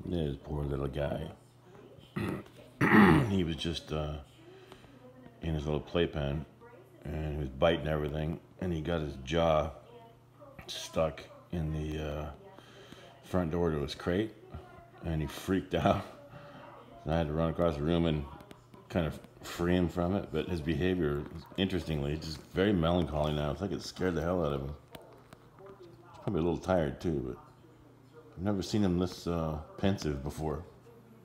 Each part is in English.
This poor little guy. He was just in his little playpen, and he was biting everything, and he got his jaw stuck in the front door to his crate, and he freaked out. And I had to run across the room and kind of free him from it, but his behavior, interestingly, just very melancholy now. It's like it scared the hell out of him. He's probably a little tired too, but I've never seen him this pensive before.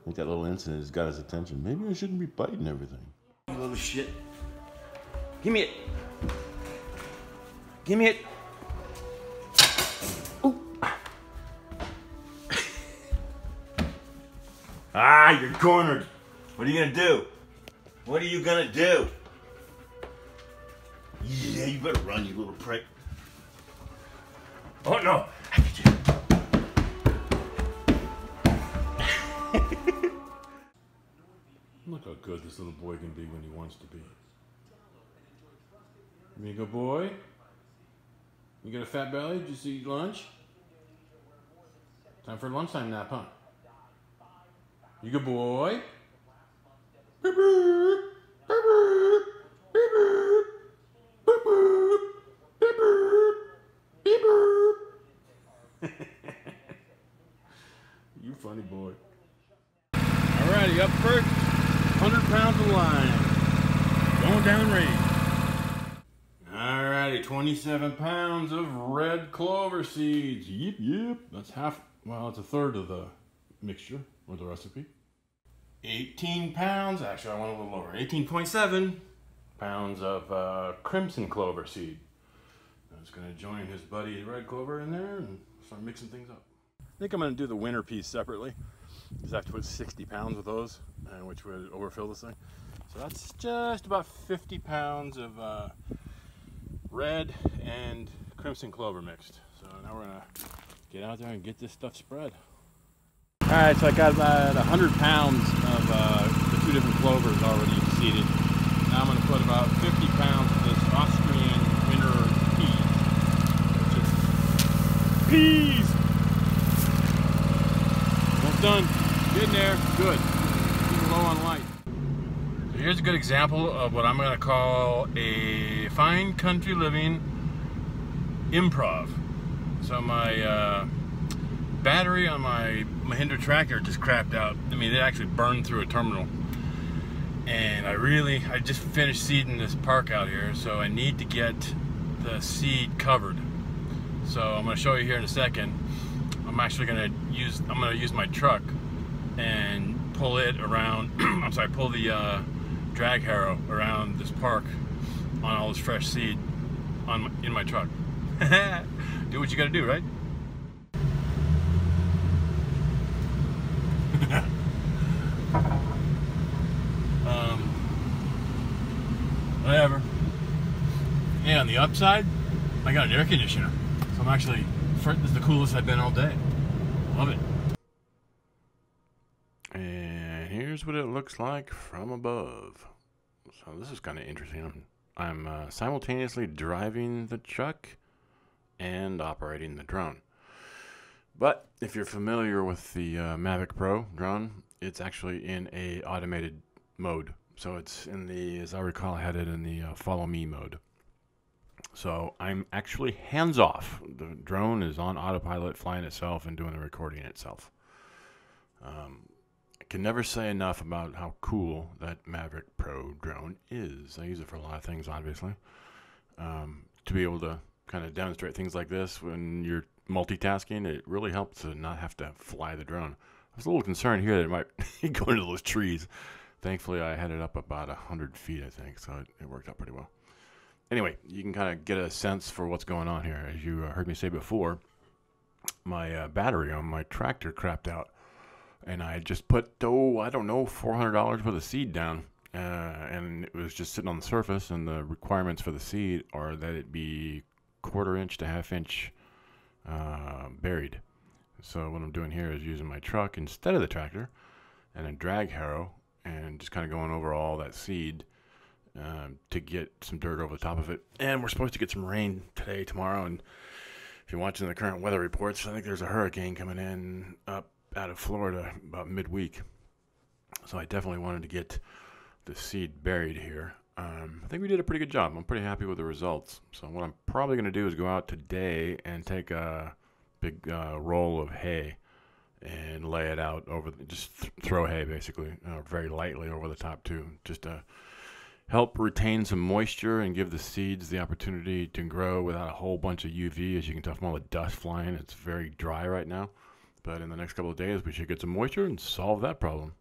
I think that little incident has got his attention. Maybe I shouldn't be biting everything. You little shit. Give me it. Give me it. Ooh. Ah, you're cornered. What are you gonna do? What are you gonna do? Yeah, you better run, you little prick. Oh no! Look how good this little boy can be when he wants to be. You a good boy? You got a fat belly? Did you just eat lunch? Time for a lunchtime nap, huh? You good boy? You funny boy. Alrighty, up first, 100 pounds of line. Going down range. Alrighty, 27 pounds of red clover seeds. Yep, yep. That's half, well, it's a third of the mixture or the recipe. 18 pounds, actually I went a little over, 18.7 pounds of crimson clover seed. I was gonna join his buddy red clover in there and start mixing things up. I think I'm gonna do the winter piece separately, because I have to put 60 pounds of those, which would overfill this thing. So that's just about 50 pounds of red and crimson clover mixed. So now we're gonna get out there and get this stuff spread. All right, so I got about 100 pounds of the two different clovers already seeded. Now I'm going to put about 50 pounds of this Austrian winter peas. Almost done. Getting there. Good. Getting low on light. So here's a good example of what I'm going to call a fine country living improv. So my battery on my Mahindra tractor just crapped out. I mean, it actually burned through a terminal. And I just finished seeding this park out here, so I need to get the seed covered. So I'm going to show you here in a second. I'm going to use my truck and pull it around, pull the drag harrow around this park on all this fresh seed in my truck. Do what you got to do, right? Whatever. Hey, on the upside, I got an air conditioner. So I'm actually, this is the coolest I've been all day. Love it. And here's what it looks like from above. So this is kind of interesting. I'm simultaneously driving the truck and operating the drone. But if you're familiar with the Mavic Pro drone, it's actually in a automated mode. So it's in the, as I recall, I had it in the follow me mode. So I'm actually hands off. The drone is on autopilot, flying itself and doing the recording itself. I can never say enough about how cool that Mavic Pro drone is. I use it for a lot of things, obviously. To be able to kind of demonstrate things like this when you're multitasking, it really helps to not have to fly the drone. I was a little concerned here that it might go into those trees. Thankfully, I had it up about 100 feet, I think, so it worked out pretty well. Anyway, you can kind of get a sense for what's going on here. As you heard me say before, my battery on my tractor crapped out, and I just put, I don't know, $400 worth of seed down, and it was just sitting on the surface, and the requirements for the seed are that it be 1/4 inch to 1/2 inch buried. So what I'm doing here is using my truck instead of the tractor, and a drag harrow, and just kind of going over all that seed to get some dirt over the top of it. And we're supposed to get some rain today, tomorrow, and if you're watching the current weather reports, I think there's a hurricane coming in up out of Florida about midweek. So I definitely wanted to get the seed buried here. I think we did a pretty good job. I'm pretty happy with the results. So what I'm probably going to do is go out today and take a big roll of hay and lay it out over, just throw hay basically, very lightly over the top too, just to help retain some moisture and give the seeds the opportunity to grow without a whole bunch of UV. As you can tell from all the dust flying, it's very dry right now. But in the next couple of days, we should get some moisture and solve that problem.